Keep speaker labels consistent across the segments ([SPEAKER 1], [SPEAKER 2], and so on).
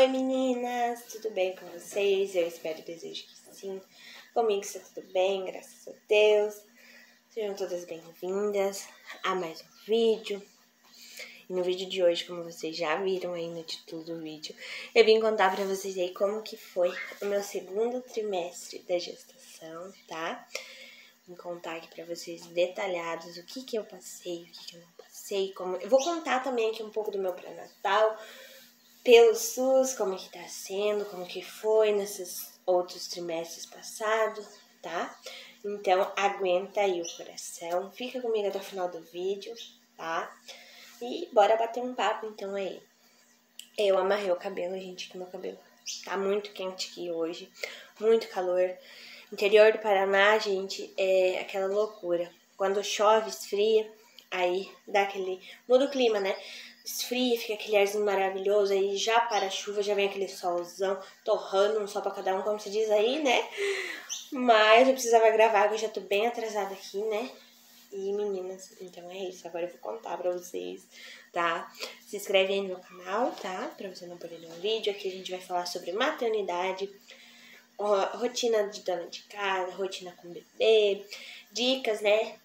[SPEAKER 1] Oi meninas, tudo bem com vocês? Eu espero e desejo que sim. Comigo está tudo bem, graças a Deus. Sejam todas bem-vindas a mais um vídeo. E no vídeo de hoje, como vocês já viram aí no título do vídeo, eu vim contar pra vocês aí como que foi o meu segundo trimestre da gestação, tá? Vim contar aqui pra vocês detalhados o que eu passei, o que eu não passei, como... Eu vou contar também aqui um pouco do meu pré-natal, pelo SUS, como que tá sendo, como que foi nesses outros trimestres passados, tá? Então, aguenta aí o coração, fica comigo até o final do vídeo, tá? E bora bater um papo, então, aí. Eu amarrei o cabelo, gente, que meu cabelo tá muito quente aqui hoje, muito calor. Interior do Paraná, gente, é aquela loucura. Quando chove, esfria, aí dá aquele... muda o clima, né? Esfria, fica aquele arzinho maravilhoso, aí já para a chuva, já vem aquele solzão, torrando, um sol pra cada um, como se diz aí, né? Mas eu precisava gravar, que eu já tô bem atrasada aqui, né? E meninas, então é isso, agora eu vou contar pra vocês, tá? Se inscreve aí no meu canal, tá? Pra você não perder nenhum vídeo. Aqui a gente vai falar sobre maternidade, rotina de dona de casa, rotina com bebê, dicas, né?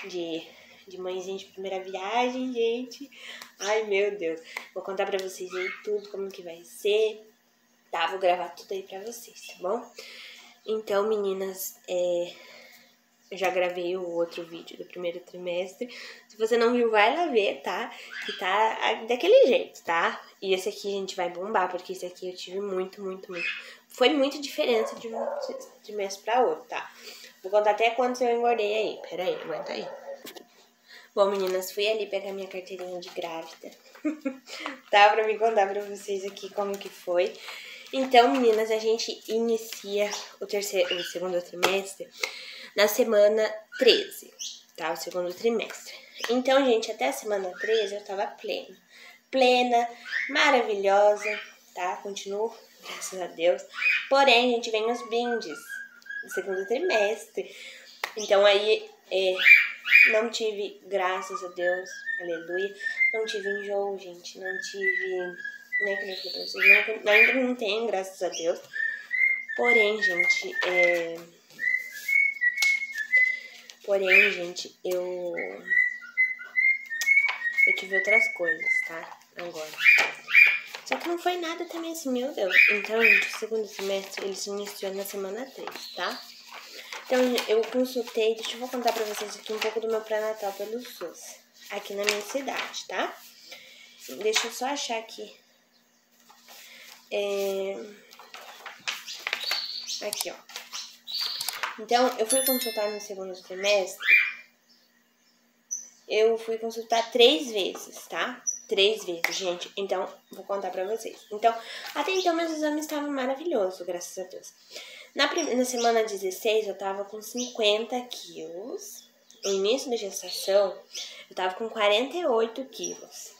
[SPEAKER 1] De mãezinha de primeira viagem, gente. Ai, meu Deus. Vou contar pra vocês aí tudo, como que vai ser, tá? Vou gravar tudo aí pra vocês, tá bom? Então, meninas, eu já gravei o outro vídeo do primeiro trimestre. Se você não viu, vai lá ver, tá? Que tá daquele jeito, tá? E esse aqui a gente vai bombar, porque esse aqui eu tive muito. Foi muita diferença de um trimestre pra outro, tá? Vou contar até quantos eu engordei aí. Pera aí, aguenta aí. Bom, meninas, fui ali pegar minha carteirinha de grávida. Tá? Pra me contar pra vocês aqui como que foi. Então, meninas, a gente inicia o segundo trimestre na semana 13, tá? O segundo trimestre. Então, gente, até a semana 13 eu tava plena, maravilhosa, tá? Continuo, graças a Deus. Porém, a gente vem os binges do segundo trimestre. Então, aí, não tive, graças a Deus, aleluia, não tive enjoo, gente, não tive, né, que eu falei pra vocês, ainda não tem, graças a Deus. Porém, gente, eu tive outras coisas, tá? Agora. Só que não foi nada também assim, meu Deus. Então, gente, o segundo semestre, ele se iniciou na semana 3, tá? Então, eu consultei, deixa eu contar pra vocês aqui um pouco do meu pré-natal pelo SUS, aqui na minha cidade, tá? Deixa eu só achar aqui. Aqui, ó. Então, eu fui consultar no segundo semestre. Eu fui consultar 3 vezes, tá? 3 vezes, gente. Então, vou contar pra vocês. Então, até então, meus exames estavam maravilhosos, graças a Deus. Na semana 16, eu tava com 50 quilos. No início da gestação, eu tava com 48 quilos,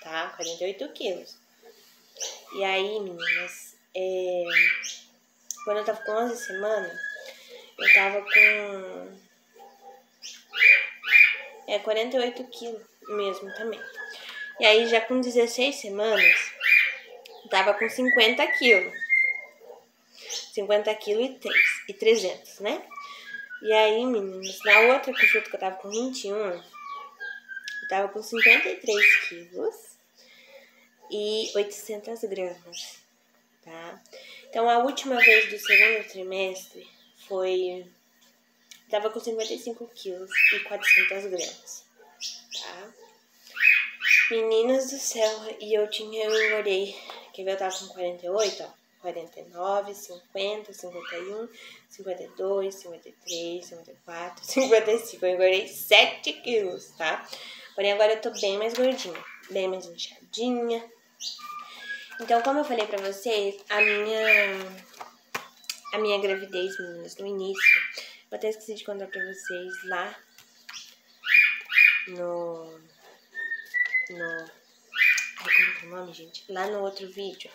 [SPEAKER 1] tá? 48 quilos. E aí, meninas, quando eu tava com 11 semanas, eu tava com 48 quilos mesmo também. E aí, já com 16 semanas, eu tava com 50 quilos. 50 quilos e 300, né? E aí, meninas, na outra consulta que eu tava com 21, eu tava com 53 quilos e 800 gramas, tá? Então, a última vez do segundo trimestre foi... Tava com 55 quilos e 400 gramas, tá? Meninas do céu, e eu engordei, quer ver, eu tava com 48, ó. 49, 50, 51, 52, 53, 54, 55. Eu engordei 7 quilos, tá? Porém, agora eu tô bem mais gordinha, bem mais inchadinha. Então, como eu falei pra vocês, a minha gravidez, meninas, no início, eu até esqueci de contar pra vocês lá ai, como que é o nome, gente? Lá no outro vídeo,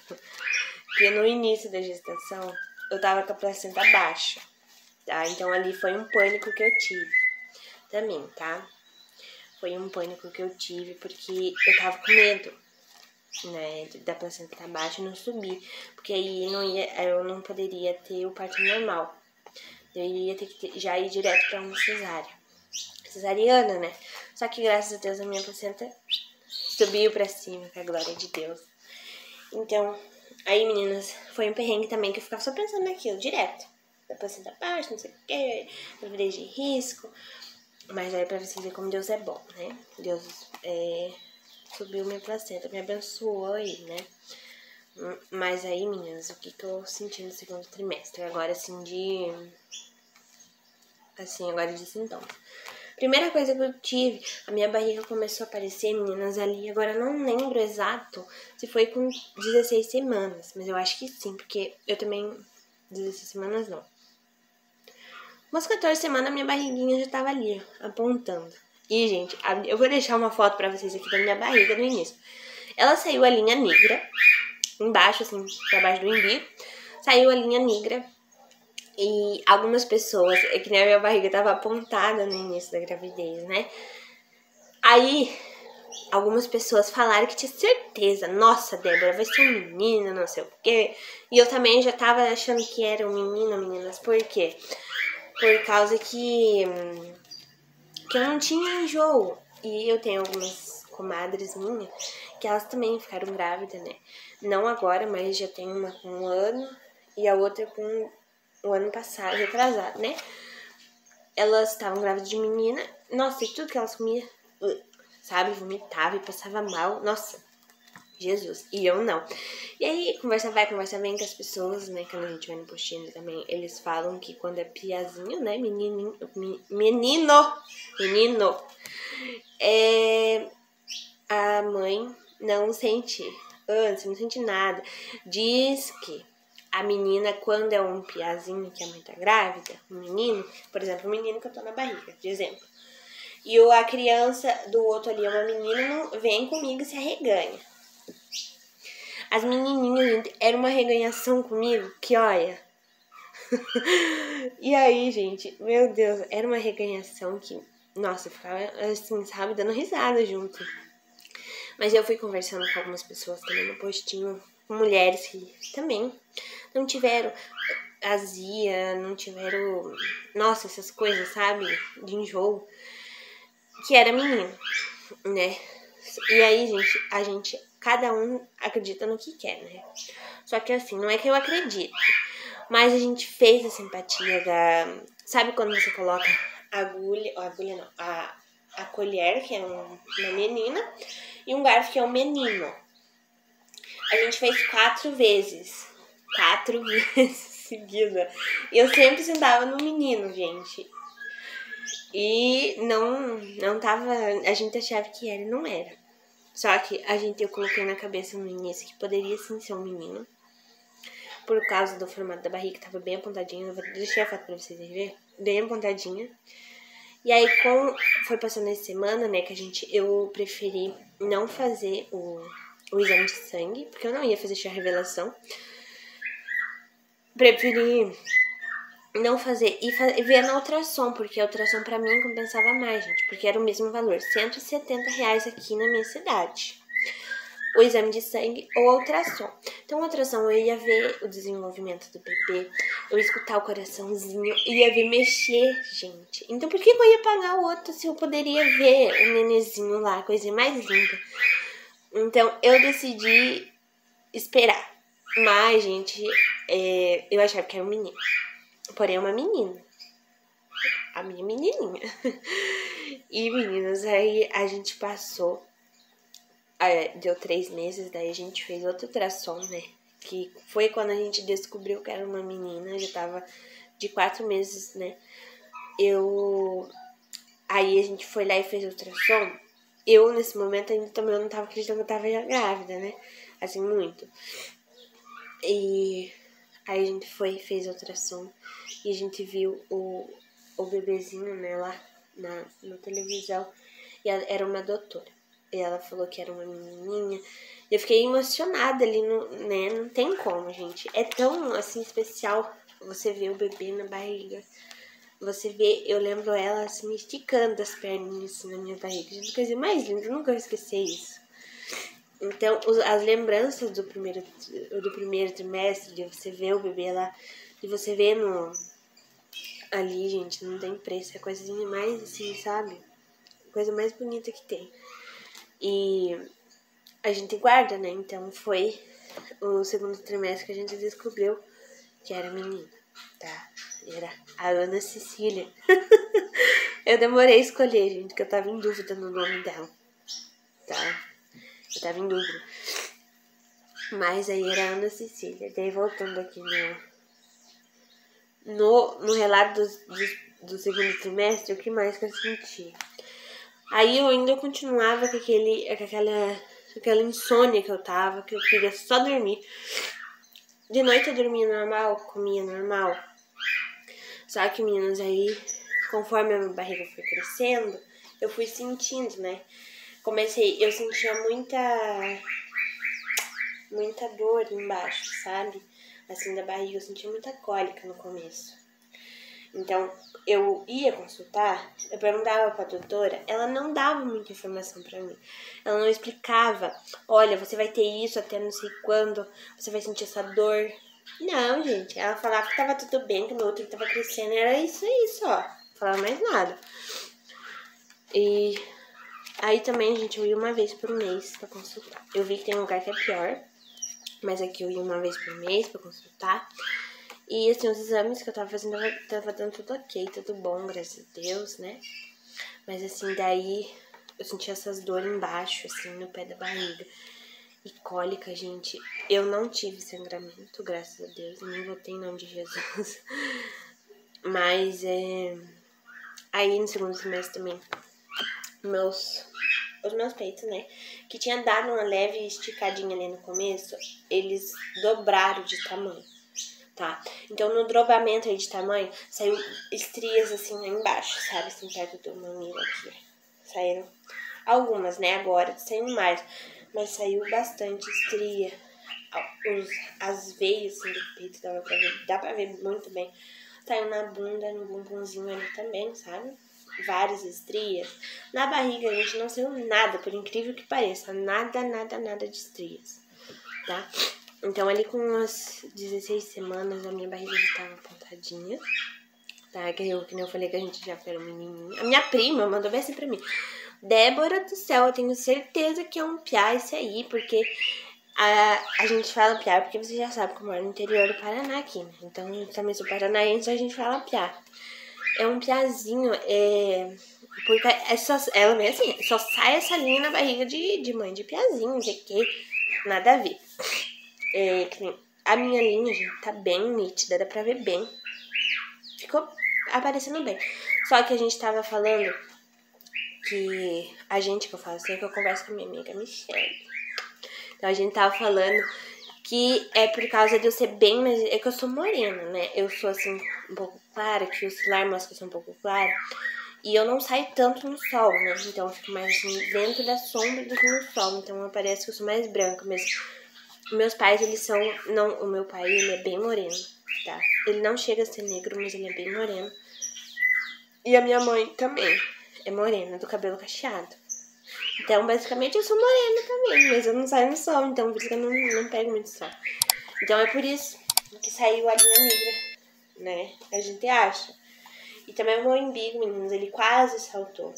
[SPEAKER 1] que no início da gestação, eu tava com a placenta baixa, tá? Então, ali foi um pânico que eu tive também, tá? Foi um pânico que eu tive porque eu tava com medo. né, da placenta tá baixa, não subi, porque aí eu não poderia ter o parto normal. Eu iria ter que já ir direto pra uma cesariana, né? Só que graças a Deus a minha placenta subiu pra cima, com a glória de Deus. Então, aí meninas, foi um perrengue também que eu ficava só pensando naquilo, direto. Da placenta baixa, não sei o que, gravidez de risco. Mas aí pra vocês verem como Deus é bom, né? Deus subiu minha placenta, me abençoou aí, né? Mas aí, meninas, o que eu senti no segundo trimestre? Agora, agora de sintomas. Primeira coisa que eu tive, a minha barriga começou a aparecer, meninas, ali. Agora eu não lembro exato se foi com 16 semanas, mas eu acho que sim, porque eu também... 16 semanas não. Umas 14 semanas a minha barriguinha já tava ali, apontando. E, gente, eu vou deixar uma foto pra vocês aqui da minha barriga no início. Ela saiu a linha negra, embaixo, assim, pra baixo do umbigo. Saiu a linha negra. E algumas pessoas, é que nem a minha barriga tava apontada no início da gravidez, né? Aí, algumas pessoas falaram que tinha certeza. Nossa, Débora, vai ser um menino, não sei o quê. E eu também já tava achando que era um menino, meninas. Por quê? Por causa que eu não tinha enjoo. E eu tenho algumas comadres minhas que elas também ficaram grávidas, né? Não agora, mas já tem uma com 1 ano e a outra com o ano passado, retrasado, né? Elas estavam grávidas de menina. Nossa, e tudo que elas comiam, sabe? Vomitava e passava mal. Nossa, Jesus. E eu não. E aí, conversa vai, conversa vem com as pessoas, né? Quando a gente vai no postinho também, eles falam que quando é piazinho, né? Menino, a mãe não sente antes, não sente nada. Diz que a menina, quando é um piazinho que a mãe tá grávida, um menino, por exemplo, um menino que eu tô na barriga, de exemplo, e a criança do outro ali é uma menina, não vem comigo e se arreganha. As menininhas, era uma arreganhação comigo que, olha... E aí, gente, meu Deus, era uma arreganhação que, nossa, eu ficava assim, sabe, dando risada junto. Mas eu fui conversando com algumas pessoas também no postinho, mulheres que também não tiveram azia, não tiveram, nossa, essas coisas, sabe, de enjoo, que era menino, né? E aí, gente, cada um acredita no que quer, né? Só que assim, não é que eu acredito, mas a gente fez a simpatia sabe quando você coloca a agulha não, a colher, que é uma menina, e um garfo, que é um menino. A gente fez 4 vezes. 4 vezes seguida. E eu sempre sentava no menino, gente. E não tava... A gente achava que era e não era. Só que eu coloquei na cabeça no início que poderia sim ser um menino. Por causa do formato da barriga, que tava bem apontadinha. Eu vou deixar a foto pra vocês verem. Bem apontadinha. E aí, foi passando essa semana, né, que eu preferi não fazer o exame de sangue, porque eu não ia fazer chá revelação. Preferi não fazer e ver na ultrassom, porque a ultrassom pra mim compensava mais, gente, porque era o mesmo valor, R$170 aqui na minha cidade. O exame de sangue ou a ultrassom. Então, a ultrassom eu ia ver o desenvolvimento do bebê, eu ia escutar o coraçãozinho, ia ver mexer, gente. Então, por que eu ia pagar o outro se eu poderia ver o nenenzinho lá, coisa mais linda? Então, eu decidi esperar. Mas, gente, eu achava que era um menino. Porém, é uma menina. A minha menininha. E, meninas, aí a gente passou... deu 3 meses, daí a gente fez outro ultrassom, né? Que foi quando a gente descobriu que era uma menina, já tava de 4 meses, né? Aí a gente foi lá e fez o ultrassom. Eu, nesse momento, ainda também não tava acreditando que eu tava já grávida, né? Assim, muito. E aí a gente fez o ultrassom e a gente viu o bebezinho, né, lá na televisão. E ela era uma doutora. E ela falou que era uma menininha. Eu fiquei emocionada ali, né? Não tem como, gente. É tão, assim, especial você ver o bebê na barriga. Você vê, eu lembro ela, assim, esticando as perninhas, assim, na minha barriga. Gente, coisa mais linda, eu nunca vou esquecer isso. Então, as lembranças do primeiro trimestre, de você ver o bebê lá, de você ver ali, gente, não tem preço. É a coisinha mais assim, sabe? Coisa mais bonita que tem. E a gente guarda, né? Então foi o segundo trimestre que a gente descobriu que era menina, tá? Era a Ana Cecília. Eu demorei a escolher, gente, porque eu tava em dúvida no nome dela, tá? Eu tava em dúvida. Mas aí era a Ana Cecília. Daí voltando aqui no relato do segundo trimestre, o que mais que eu senti? Aí eu ainda continuava com aquela insônia que eu tava, que eu queria só dormir. De noite eu dormia normal, comia normal. Só que, meninas, aí, conforme a minha barriga foi crescendo, eu fui sentindo, né? Eu sentia muita dor embaixo, sabe? Assim, da barriga, eu sentia muita cólica no começo. Então, eu ia consultar, eu perguntava pra doutora, ela não dava muita informação pra mim. Ela não explicava, olha, você vai ter isso até não sei quando, você vai sentir essa dor. Não, gente, ela falava que tava tudo bem, que o meu útero tava crescendo, era isso aí só. Não falava mais nada. E aí também, gente, eu ia uma vez por mês pra consultar. Eu vi que tem um lugar que é pior, mas aqui eu ia uma vez por mês pra consultar. E assim, os exames que eu tava fazendo, tava dando tudo ok, tudo bom, graças a Deus, né? Mas assim, daí eu senti essas dores embaixo, assim, no pé da barriga. E cólica, gente, eu não tive sangramento, graças a Deus, eu nem votei em nome de Jesus. Mas aí no segundo semestre também, os meus peitos, né, que tinha dado uma leve esticadinha ali no começo, eles dobraram de tamanho, tá? Então no dobramento aí de tamanho, saiu estrias assim lá embaixo, sabe, assim perto do mamilo aqui. Saíram algumas, né, agora tá saindo mais, mas saiu bastante estria. As veias assim do peito dá pra ver muito bem. Saiu na bunda, no bumbumzinho ali também, sabe? Várias estrias. Na barriga, a gente não saiu nada, por incrível que pareça. Nada de estrias, tá? Então, ali com umas 16 semanas, a minha barriga já estava apontadinha, tá? Que nem eu falei que a gente já era um menininho. A minha prima mandou ver assim pra mim. Débora do céu, eu tenho certeza que é um piá esse aí, porque a gente fala piá, porque você já sabe que eu moro no interior do Paraná aqui, né? Então, eu também sou paranaense, a gente fala piá. É um piazinho, porque ela vem assim, só sai essa linha na barriga de mãe de piazinho, não sei o que, nada a ver. A minha linha, gente, tá bem nítida, dá pra ver bem. Ficou aparecendo bem. Só que a gente tava falando que que eu falo assim, é que eu converso com a minha amiga Michelle. Então a gente tava falando que é por causa de eu ser bem, mas é que eu sou morena, né? Eu sou assim, um pouco clara, que o celular mostra que eu sou um pouco clara. E eu não saio tanto no sol, né? Então eu fico mais assim, dentro da sombra do que no sol. Então parece que eu sou mais branca, mas meus pais, eles são... Não, o meu pai, ele é bem moreno, tá? Ele não chega a ser negro, mas ele é bem moreno. E a minha mãe também é morena, do cabelo cacheado. Então, basicamente, eu sou morena também, mas eu não saio no sol, então por isso que eu não pego muito sol. Então, é por isso que saiu a linha negra, né? A gente acha. E também o meu umbigo, meninos, ele quase saltou.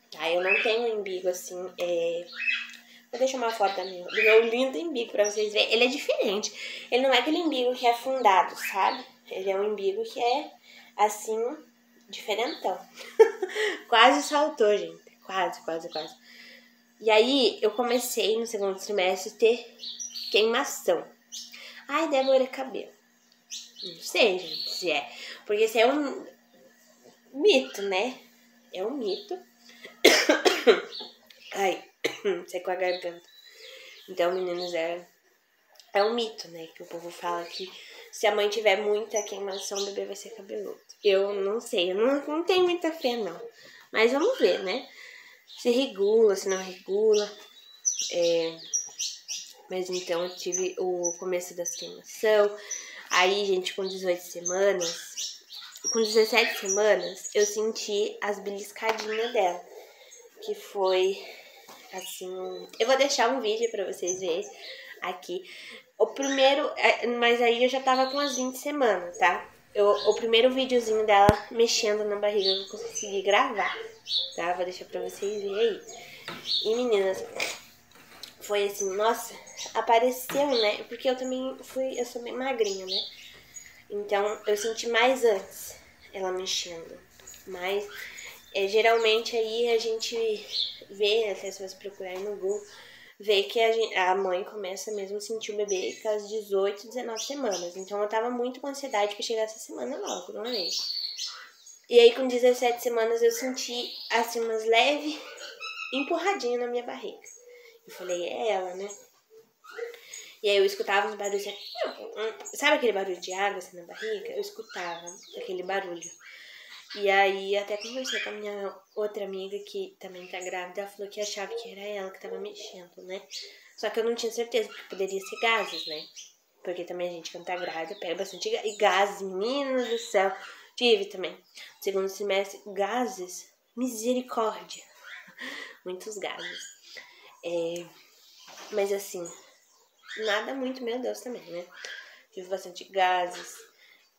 [SPEAKER 1] Tá? Eu não tenho um umbigo assim, Vou deixar uma foto do meu lindo umbigo pra vocês verem. Ele é diferente. Ele não é aquele umbigo que é afundado, sabe? Ele é um umbigo que é, assim, diferentão. Quase saltou, gente. Quase. E aí, eu comecei no segundo trimestre a ter queimação. Ai, Débora, cabelo. Não sei, gente, se é. Porque isso é um mito, né? É um mito. Ai, secou a garganta. Então, meninos, é um mito, né? Que o povo fala que se a mãe tiver muita queimação, o bebê vai ser cabeludo. Eu não sei, eu não tenho muita fé, não. Mas vamos ver, né? Se regula, se não regula. Mas então eu tive o começo da queimação. Aí, gente, com 18 semanas, com 17 semanas, eu senti as beliscadinhas dela. Que foi assim, eu vou deixar um vídeo pra vocês verem aqui. O primeiro, mas aí eu já tava com as 20 semanas, tá? O primeiro videozinho dela mexendo na barriga eu consegui gravar, tá? Vou deixar pra vocês verem aí. E meninas, foi assim, nossa, apareceu, né? Porque eu também eu sou bem magrinha, né? Então eu senti mais antes ela mexendo. Mas geralmente aí a gente vê, até se você procurar no Google, vê que a mãe começa mesmo a sentir o bebê com as 18, 19 semanas. Então eu tava muito com ansiedade pra chegar essa semana logo, não é? E aí com 17 semanas eu senti assim umas leves empurradinhas na minha barriga. Eu falei, é ela, né? E aí eu escutava uns barulhos assim, sabe aquele barulho de água assim na barriga? Eu escutava aquele barulho. E aí até conversei com a minha outra amiga que também tá grávida, ela falou que achava que era ela que tava mexendo, né? Só que eu não tinha certeza, porque poderia ser gases, né? Porque também a gente, quando tá grávida, pega bastante gases, meninos do céu. Tive também. Segundo semestre, gases, misericórdia. Muitos gases. Mas assim, nada muito, meu Deus, também, né? Tive bastante gases.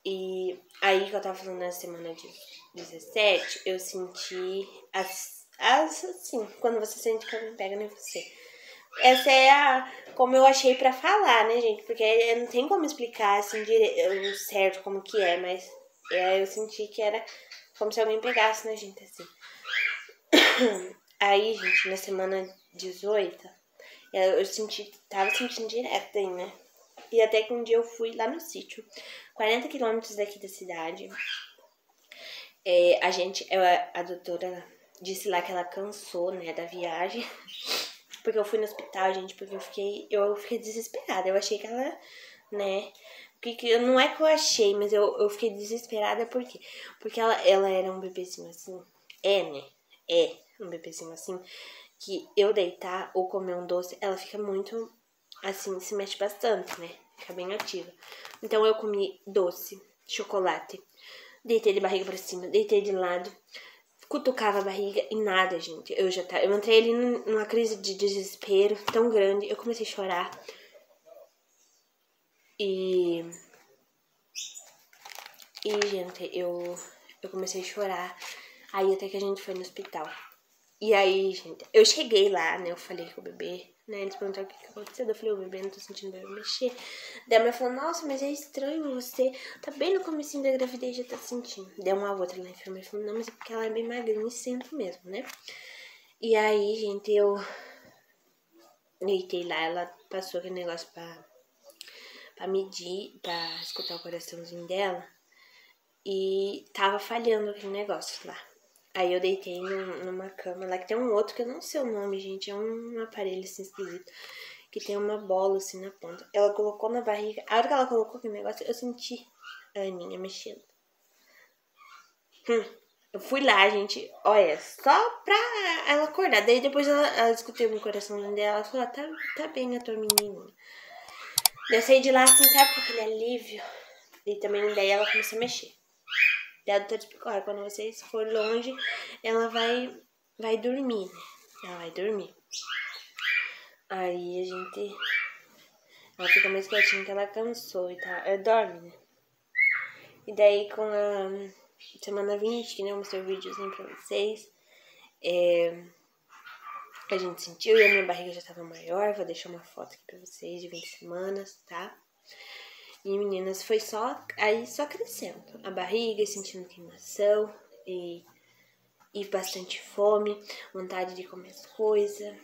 [SPEAKER 1] E aí que eu tava falando na semana de 17, eu senti assim, quando você sente que alguém pega em você. Essa é como eu achei pra falar, né, gente? Porque não tem como explicar assim certo como que é, mas eu senti que era como se alguém pegasse na gente, assim. Aí, gente, na semana 18, eu tava sentindo direto aí, né? E até que um dia eu fui lá no sítio, 40 quilômetros daqui da cidade. A doutora disse lá que ela cansou, né, da viagem. Porque eu fui no hospital, gente, porque eu fiquei desesperada. Eu achei que ela, né... Porque não é que eu achei, mas eu fiquei desesperada, por quê? Porque ela era um bebezinho assim, né? É um bebezinho assim, que eu deitar ou comer um doce, ela fica muito, assim, se mexe bastante, né? Fica bem ativa. Então eu comi doce, chocolate, deitei de barriga pra cima, deitei de lado, cutucava a barriga e nada, gente. Eu entrei ali numa crise de desespero tão grande, eu comecei a chorar. E gente, eu comecei a chorar. Aí até que a gente foi no hospital. E aí, gente, eu cheguei lá, né? Eu falei com o bebê, né? Eles perguntaram o que aconteceu. Eu falei, o bebê, não tô sentindo o bebê mexer. Daí a mãe falou, nossa, mas é estranho, você tá bem no comecinho da gravidez, já tá sentindo. Deu uma outra lá, a enfermeira falou, não, mas é porque ela é bem magrinha e sinto mesmo, né? E aí, gente, eu deitei lá, ela passou aquele negócio pra medir, pra escutar o coraçãozinho dela. E tava falhando aquele negócio lá. Aí eu deitei numa cama lá, que tem um outro que eu não sei o nome, gente. É um aparelho assim esquisito, que tem uma bola assim na ponta. Ela colocou na barriga. A hora que ela colocou aquele negócio, eu senti a Aninha mexendo. Eu fui lá, gente, olha, só pra ela acordar. Daí depois ela escutei no coração dela, ela falou, tá bem a tua menininha. Eu saí de lá assim, sabe, com aquele alívio. E também daí ela começou a mexer. Daí a doutora explicou, olha, quando vocês for longe, ela vai dormir, né? Ela vai dormir. Aí ela fica mais quietinha que ela cansou e tal. Ela dorme, né? E daí com a semana 20, que nem eu mostrei o videozinho pra vocês, a gente sentiu e a minha barriga já tava maior. Vou deixar uma foto aqui pra vocês de 20 semanas, tá? E meninas, foi só crescendo. A barriga, sentindo queimação e bastante fome, vontade de comer as coisas.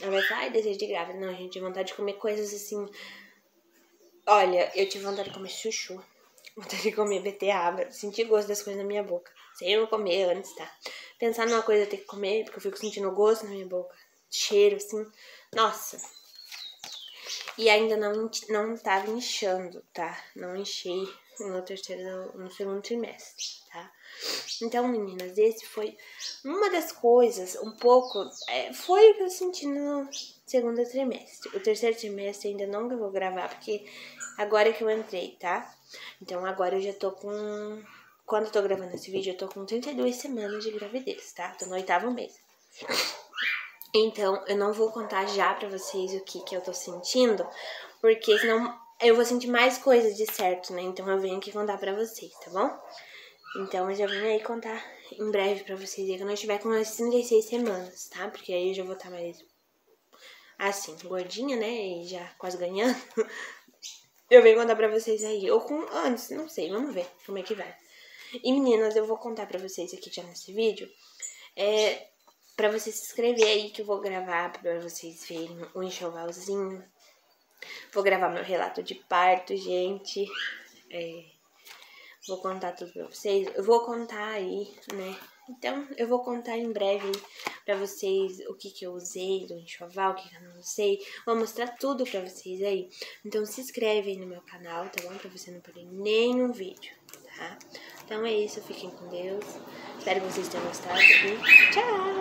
[SPEAKER 1] Ela vai falar, ai, desejo de grávida. Não, gente, vontade de comer coisas assim. Olha, eu tive vontade de comer chuchu, vontade de comer beterraba, sentir gosto das coisas na minha boca. Sem eu comer antes, tá? Pensar numa coisa ter que comer, porque eu fico sentindo gosto na minha boca, cheiro, assim. Nossa. E ainda não tava inchando, tá? Não enchei no segundo trimestre, tá? Então, meninas, esse foi uma das coisas, um pouco, foi o que eu senti no segundo trimestre. O terceiro trimestre ainda não vou gravar, porque agora que eu entrei, tá? Então, agora eu já tô com, quando eu tô gravando esse vídeo, eu tô com 32 semanas de gravidez, tá? Tô no 8º mês. Então, eu não vou contar já pra vocês o que eu tô sentindo, porque senão eu vou sentir mais coisas de certo, né? Então, eu venho aqui contar pra vocês, tá bom? Então, eu já venho aí contar em breve pra vocês aí, quando eu estiver com as 36 semanas, tá? Porque aí eu já vou estar mais, assim, gordinha, né? E já quase ganhando. Eu venho contar pra vocês aí, ou com antes, não sei, vamos ver como é que vai. E meninas, eu vou contar pra vocês aqui já nesse vídeo, pra vocês se inscrever aí que eu vou gravar pra vocês verem o enxovalzinho. Vou gravar meu relato de parto, gente. Vou contar tudo pra vocês. Eu vou contar aí, né? Então, eu vou contar em breve pra vocês o que eu usei do enxoval, o que eu não usei. Vou mostrar tudo pra vocês aí. Então, se inscreve aí no meu canal, tá bom? Pra você não perder nenhum vídeo, tá? Então é isso, fiquem com Deus. Espero que vocês tenham gostado e tchau!